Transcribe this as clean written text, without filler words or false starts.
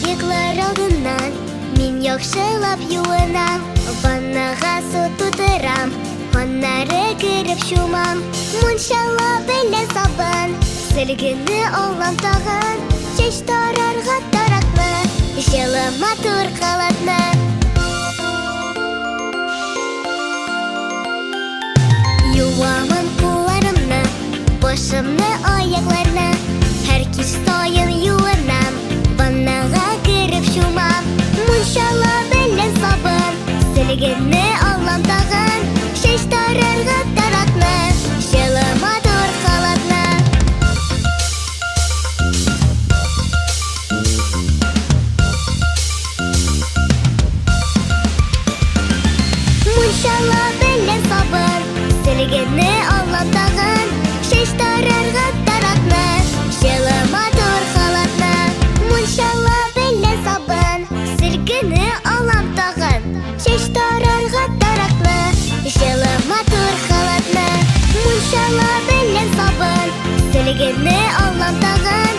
Аяклар алдынан мин яхшылап юынам, ваннага су тутырам, аннары кереп чумам. Мунчала белән сабын, сөлгене алам тагын, чәч тарарга таракны, җылы матур халатны. Юамын кулларымны, башымны, аякларны, һәр кич саен юынам, ваннага кереп чумам. Мунчала белән сабын, сөлгене алам тагын, чәч тарарга таракны, җылы матур халатны. Мунчала белән сабын, сөлгене алам тагын, чәч тарарга таракны, җылы матур халатны. Мунчала белән сабын, сөлгене алам тагын, чәч тарарга таракны, җылы матур халатны. Мунчала белән сабын, сөлгене алам тагын,